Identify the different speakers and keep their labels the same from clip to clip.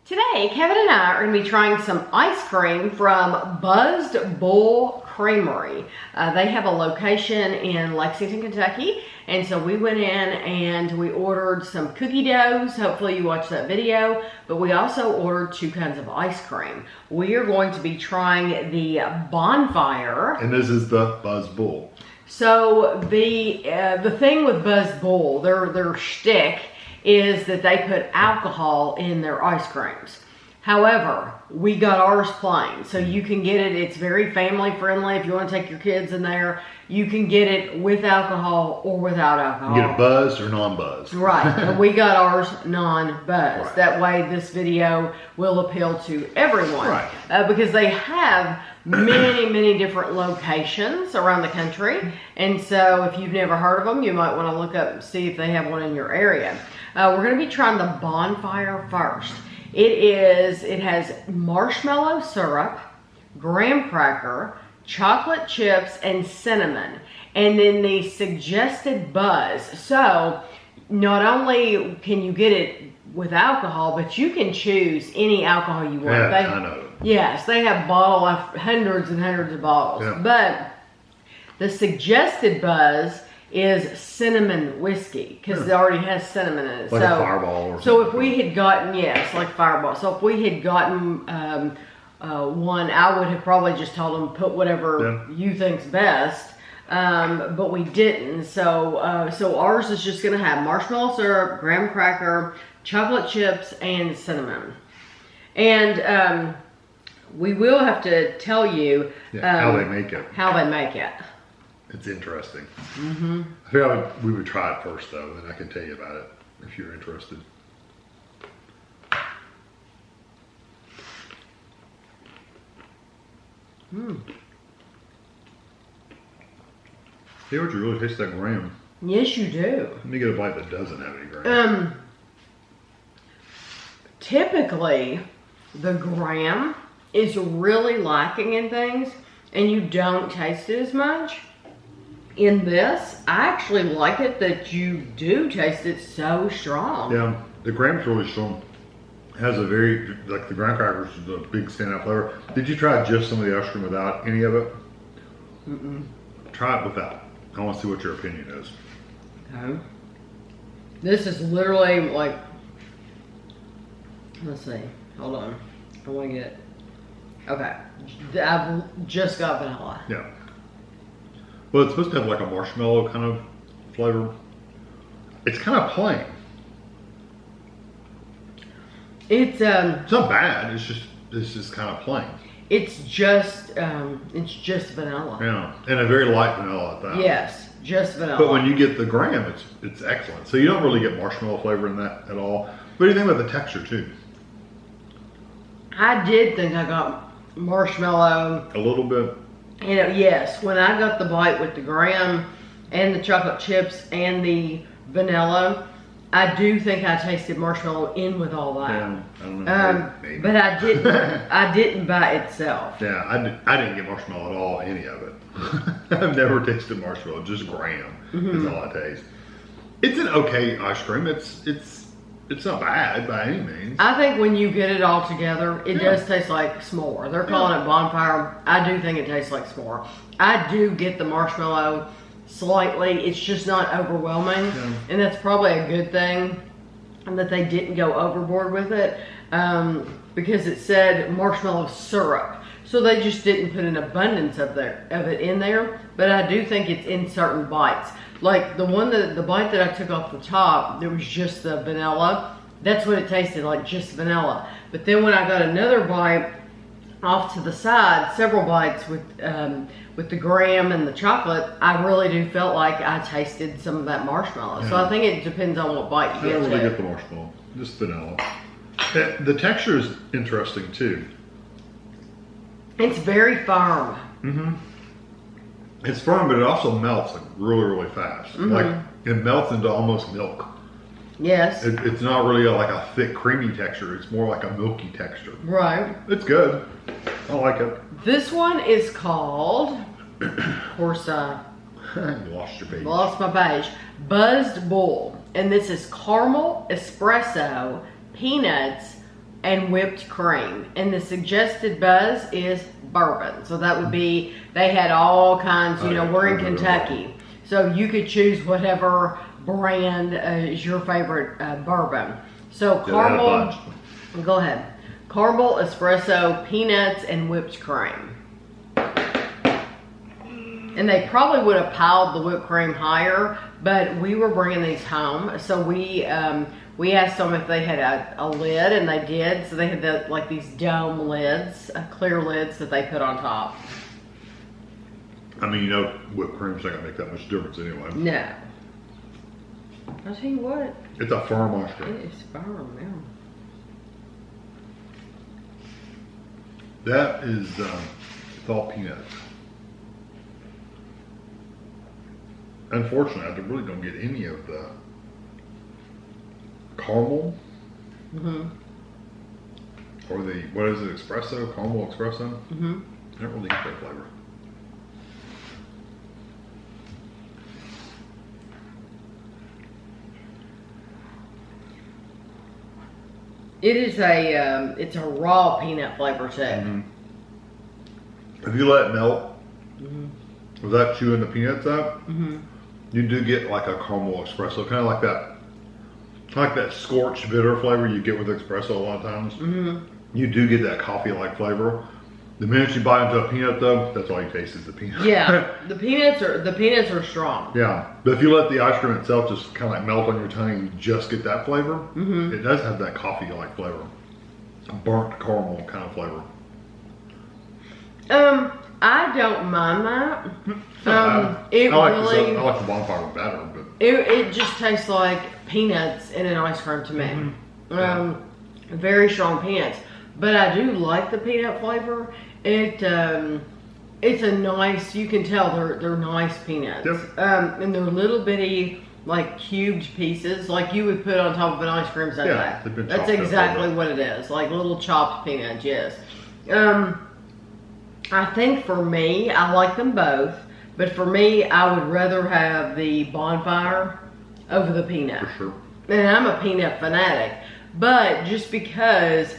Speaker 1: Today, Kevin and I are going to be trying some ice cream from Buzzed Bull Creamery. They have a location in Lexington, Kentucky, and so we went in and we ordered some cookie doughs. Hopefully you watched that video, but we also ordered two kinds of ice cream. We are going to be trying the Bonfire.
Speaker 2: And this is the Buzzed Bull.
Speaker 1: So the thing with Buzzed Bull, their shtick is that they put alcohol in their ice creams. However, we got ours plain, so you can get it. It's very family friendly. If you want to take your kids in there, you can get it with alcohol or without alcohol.
Speaker 2: You get it buzzed or non-buzzed.
Speaker 1: Right, and we got ours non-buzzed.
Speaker 2: Right.
Speaker 1: That way this video will appeal to everyone.
Speaker 2: Right.
Speaker 1: Because they have many different locations around the country. And so if you've never heard of them, you might want to look up and see if they have one in your area. We're going to be trying the Bonfire first. It has marshmallow syrup, graham cracker, chocolate chips, and cinnamon. And then the suggested buzz. So not only can you get it with alcohol, but you can choose any alcohol you want.
Speaker 2: Yeah, I know.
Speaker 1: Yes, they have hundreds and hundreds of bottles.
Speaker 2: Yeah.
Speaker 1: But the suggested buzz is cinnamon whiskey because it already has cinnamon in it.
Speaker 2: Like a Fireball or something.
Speaker 1: So if we had gotten, yes, like Fireball. So if we had gotten one, I would have probably just told them put whatever you think's best. But we didn't. So so ours is just going to have marshmallow syrup, graham cracker, chocolate chips, and cinnamon. And we will have to tell you
Speaker 2: how they make it.
Speaker 1: How they make it.
Speaker 2: It's interesting.
Speaker 1: Mm-hmm.
Speaker 2: I feel like we would try it first, though, then I can tell you about it if you're interested. See what you really taste that graham.
Speaker 1: Yes, you do.
Speaker 2: Let me get a bite that doesn't have any graham.
Speaker 1: Typically, the graham is really lacking in things, and you don't taste it as much. In this, I actually like it that you do taste it so strong.
Speaker 2: Yeah, the graham's really strong. It has a very, like the graham crackers is a big standout flavor. Did you try just some of the ice cream without any of it?
Speaker 1: Mm-mm.
Speaker 2: Try it without. I want to see what your opinion is.
Speaker 1: Okay. This is literally like, let's see, hold on. I want to get it. Okay, I've just got vanilla.
Speaker 2: Yeah. Well, it's supposed to have like a marshmallow kind of flavor. It's kind of plain.
Speaker 1: It's
Speaker 2: not bad. It's just kind of plain.
Speaker 1: It's just vanilla.
Speaker 2: Yeah, and a very light vanilla at that.
Speaker 1: Yes, just vanilla.
Speaker 2: But when you get the graham, it's excellent. So you don't really get marshmallow flavor in that at all. What do you think about the texture too?
Speaker 1: I did think I got marshmallow.
Speaker 2: A little bit.
Speaker 1: Yes, when I got the bite with the graham and the chocolate chips and the vanilla, I do think I tasted marshmallow in with all that.
Speaker 2: Yeah, I don't know. Maybe.
Speaker 1: But I didn't. I didn't by itself.
Speaker 2: Yeah, I didn't get marshmallow at all, any of it. I've never tasted marshmallow, just graham is all I taste. It's an okay ice cream. It's not bad by any means.
Speaker 1: I think when you get it all together, it does taste like s'more. They're calling it Bonfire. I do think it tastes like s'more. I do get the marshmallow slightly. It's just not overwhelming. And that's probably a good thing that they didn't go overboard with it because it said marshmallow syrup. So they just didn't put an abundance of it in there. But I do think it's in certain bites. Like the bite that I took off the top, there was just the vanilla. That's what it tasted like, just vanilla. But then when I got another bite off to the side, several bites with the graham and the chocolate, I really do felt like I tasted some of that marshmallow. Yeah. So I think it depends on what bite you get.
Speaker 2: I don't really get the marshmallow, just vanilla. The texture is interesting too.
Speaker 1: It's very firm.
Speaker 2: Mm-hmm. It's firm, but it also melts like really fast.
Speaker 1: Mm-hmm.
Speaker 2: Like it melts into almost milk.
Speaker 1: Yes.
Speaker 2: It's not really like a thick, creamy texture. It's more like a milky texture.
Speaker 1: Right.
Speaker 2: It's good. I like it.
Speaker 1: This one is called, of course,
Speaker 2: you lost your beige.
Speaker 1: Lost my beige. Buzzed Bull, and this is caramel, espresso, peanuts, and whipped cream. And the suggested buzz is bourbon. So that would be, they had all kinds, you know, we're in Kentucky. So you could choose whatever brand is your favorite bourbon. So caramel, go ahead. Caramel, espresso, peanuts, and whipped cream. And they probably would have piled the whipped cream higher, but we were bringing these home. So we asked them if they had a lid, and they did. So they had like these dome lids, clear lids that they put on top.
Speaker 2: I mean, you know, whipped cream's not gonna make that much difference anyway.
Speaker 1: No. I'll tell you what.
Speaker 2: It's a firm ice cream.
Speaker 1: It is firm, yeah.
Speaker 2: That is, it's all peanuts. Unfortunately, I really don't get any of the caramel. Or the, what is it, espresso? Caramel espresso? I don't really get that flavor.
Speaker 1: It is it's a raw peanut flavor too.
Speaker 2: If you let it melt, without chewing the peanuts up, you do get like a caramel espresso, kind of like that scorched bitter flavor you get with espresso a lot of times. You do get that coffee-like flavor. The minute you bite into a peanut, though, that's all you taste is the peanut.
Speaker 1: Yeah, the peanuts are strong.
Speaker 2: Yeah, but if you let the ice cream itself just kind of like melt on your tongue, and you just get that flavor. It does have that coffee-like flavor, a burnt caramel kind of flavor.
Speaker 1: I don't mind that.
Speaker 2: I like the Bonfire better, but
Speaker 1: it just tastes like peanuts in an ice cream to me. Very strong peanuts, but I do like the peanut flavor. It's a nice. You can tell they're nice peanuts, and they're little bitty, like cubed pieces, like you would put on top of an ice cream sundae.
Speaker 2: Yeah,
Speaker 1: that's exactly what it is, like little chopped peanuts. Yes. I think for me, I like them both, but for me, I would rather have the Bonfire over the peanut.
Speaker 2: For sure.
Speaker 1: And I'm a peanut fanatic, but just because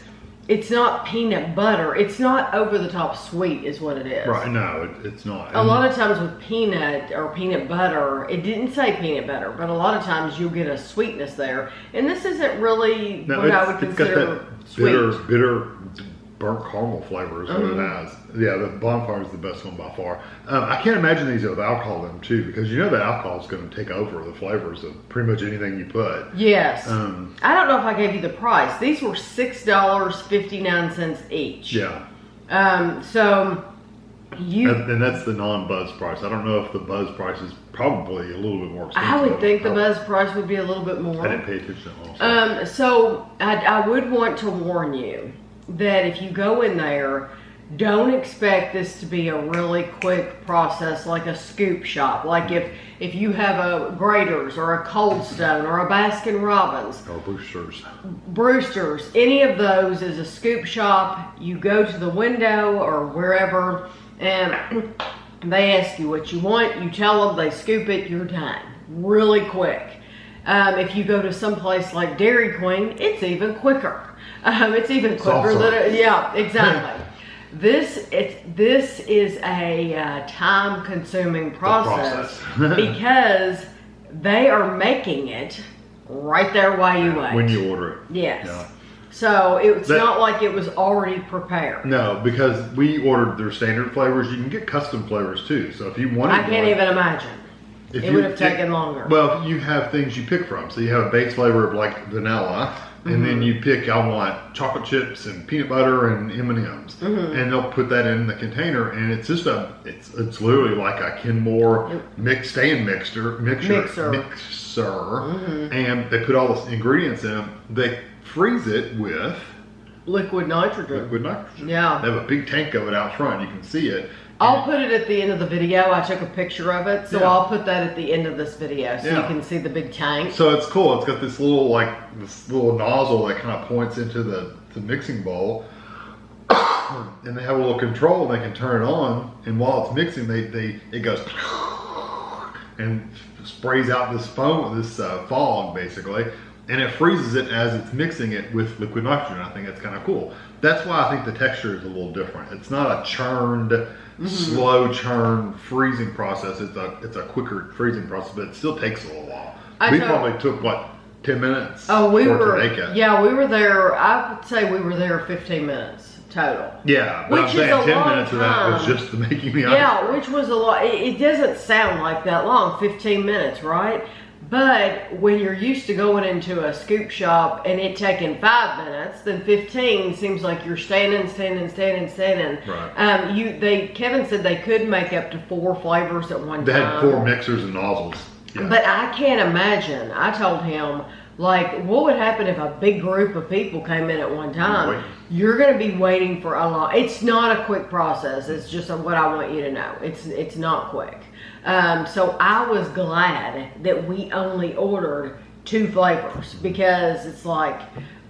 Speaker 1: it's not peanut butter, it's not over the top sweet is what it is.
Speaker 2: Right, no, it's not.
Speaker 1: A lot of times with peanut or peanut butter, it didn't say peanut butter, but a lot of times you'll get a sweetness there. And this isn't really what I would consider sweet.
Speaker 2: Bitter, burnt caramel flavor is what it has. Yeah, the Bonfire is the best one by far. I can't imagine these with alcohol in them too, because you know that alcohol is going to take over the flavors of pretty much anything you put.
Speaker 1: Yes. I don't know if I gave you the price. These were $6.59 each.
Speaker 2: Yeah.
Speaker 1: So you
Speaker 2: and that's the non-Buzz price. I don't know if the Buzz price is probably a little bit more expensive.
Speaker 1: I would think the Buzz price would be a little bit more.
Speaker 2: I didn't pay attention also.
Speaker 1: So I would want to warn you that if you go in there, don't expect this to be a really quick process like a scoop shop. Like if you have a Grater's or a Cold Stone or a Baskin Robbins.
Speaker 2: Or
Speaker 1: Brewster's. Any of those is a scoop shop. You go to the window or wherever and they ask you what you want. You tell them, they scoop it, you're done. Really quick. If you go to some place like Dairy Queen, it's even quicker. It's even quicker than yeah, exactly. This is a time-consuming process because they are making it right there while you wait.
Speaker 2: When you order it.
Speaker 1: Yes.
Speaker 2: Yeah.
Speaker 1: So it's not like it was already prepared.
Speaker 2: No, because we ordered their standard flavors. You can get custom flavors too. So if you wanted,
Speaker 1: I can't even imagine. It would have taken longer.
Speaker 2: Well, you have things you pick from. So you have a base flavor of like vanilla. And then you pick, I want chocolate chips and peanut butter and M&Ms. And they'll put that in the container, and it's just it's literally like a Kenmore mixer. And they put all the ingredients in them. They freeze it with
Speaker 1: liquid nitrogen. Yeah.
Speaker 2: They have a big tank of it out front. You can see it.
Speaker 1: I'll put it at the end of the video. I took a picture of it, so I'll put that at the end of this video so you can see the big tank.
Speaker 2: So it's cool. It's got this little nozzle that kind of points into the mixing bowl, and they have a little control. And they can turn it on, and while it's mixing, it goes and sprays out this fog basically. and it freezes it as it's mixing it with liquid nitrogen. I think that's kind of cool. That's why I think the texture is a little different. It's not a churned, slow churn freezing process. It's a quicker freezing process, but it still takes a little while. We probably took, what, 10 minutes
Speaker 1: Oh, we
Speaker 2: for it
Speaker 1: were,
Speaker 2: to make it.
Speaker 1: yeah, we were there, I would say we were there 15 minutes total.
Speaker 2: Yeah, but
Speaker 1: Which
Speaker 2: I'm saying
Speaker 1: is a
Speaker 2: 10
Speaker 1: long
Speaker 2: minutes of that was
Speaker 1: time.
Speaker 2: just the making the ice
Speaker 1: Yeah,
Speaker 2: cream.
Speaker 1: which was a lot. It doesn't sound like that long, 15 minutes, right? But when you're used to going into a scoop shop and it taking 5 minutes, then 15 seems like you're standing.
Speaker 2: Right.
Speaker 1: Kevin said they could make up to 4 flavors at one
Speaker 2: They
Speaker 1: time.
Speaker 2: had 4 mixers and nozzles. Yeah.
Speaker 1: But I can't imagine. I told him, like, what would happen if a big group of people came in at one time? You're going to be waiting for a long. It's not a quick process. It's just what I want you to know. It's not quick. So I was glad that we only ordered 2 flavors because it's like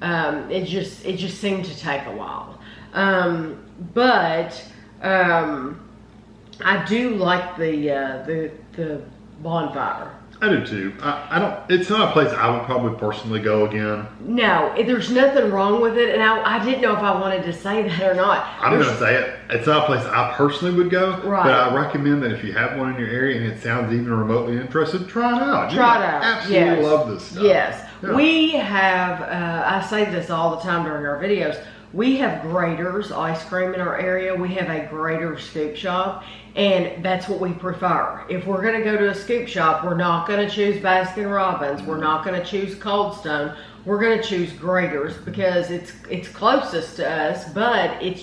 Speaker 1: it just seemed to take a while. But I do like the Bonfire.
Speaker 2: I do too. I don't. It's not a place I would probably personally go again.
Speaker 1: No, there's nothing wrong with it, and I didn't know if I wanted to say that or not.
Speaker 2: I'm going to say it. It's not a place I personally would go,
Speaker 1: Right.
Speaker 2: but I recommend that if you have one in your area and it sounds even remotely interested, try it out.
Speaker 1: Try it out.
Speaker 2: Absolutely love this stuff.
Speaker 1: Yes,
Speaker 2: Yeah.
Speaker 1: we have. I say this all the time during our videos. We have Grater's ice cream in our area. We have a Grater's scoop shop, and that's what we prefer. If we're going to go to a scoop shop, we're not going to choose Baskin Robbins. We're not going to choose Cold Stone. We're going to choose Grater's because it's closest to us, but it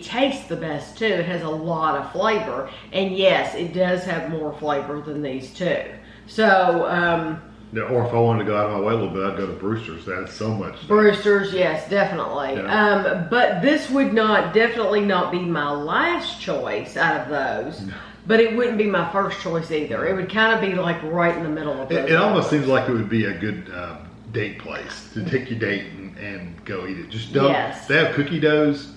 Speaker 1: tastes the best too. It has a lot of flavor, and yes, it does have more flavor than these two. So.
Speaker 2: Yeah, or if I wanted to go out of my way a little bit, I'd go to Brewster's. That has so much.
Speaker 1: Brewster's, yes, definitely.
Speaker 2: Yeah.
Speaker 1: But this would definitely not be my last choice out of those. No. But it wouldn't be my first choice either. It would kind of be like right in the middle of those.
Speaker 2: It almost seems like it would be a good date place to take your date and go eat it. Just don't.
Speaker 1: Yes.
Speaker 2: If they have cookie doughs,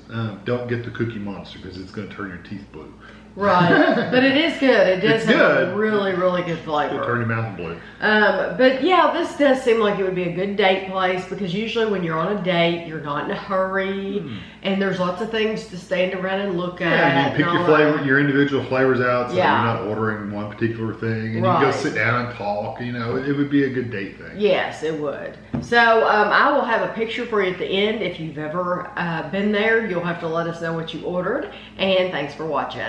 Speaker 2: don't get the Cookie Monster because it's going to turn your teeth blue.
Speaker 1: Right, but it is good. It does
Speaker 2: It's
Speaker 1: have
Speaker 2: good.
Speaker 1: a really, really good flavor.
Speaker 2: It'll turn your mouth blue.
Speaker 1: But yeah, this does seem like it would be a good date place because usually when you're on a date, you're not in a hurry, and there's lots of things to stand around and look at.
Speaker 2: Yeah, you pick your flavor, your individual flavors out, so
Speaker 1: Yeah.
Speaker 2: you're not ordering one particular thing, and
Speaker 1: Right.
Speaker 2: you go sit down and talk. You know, it would be a good date thing.
Speaker 1: Yes, it would. So I will have a picture for you at the end. If you've ever been there, you'll have to let us know what you ordered. And thanks for watching.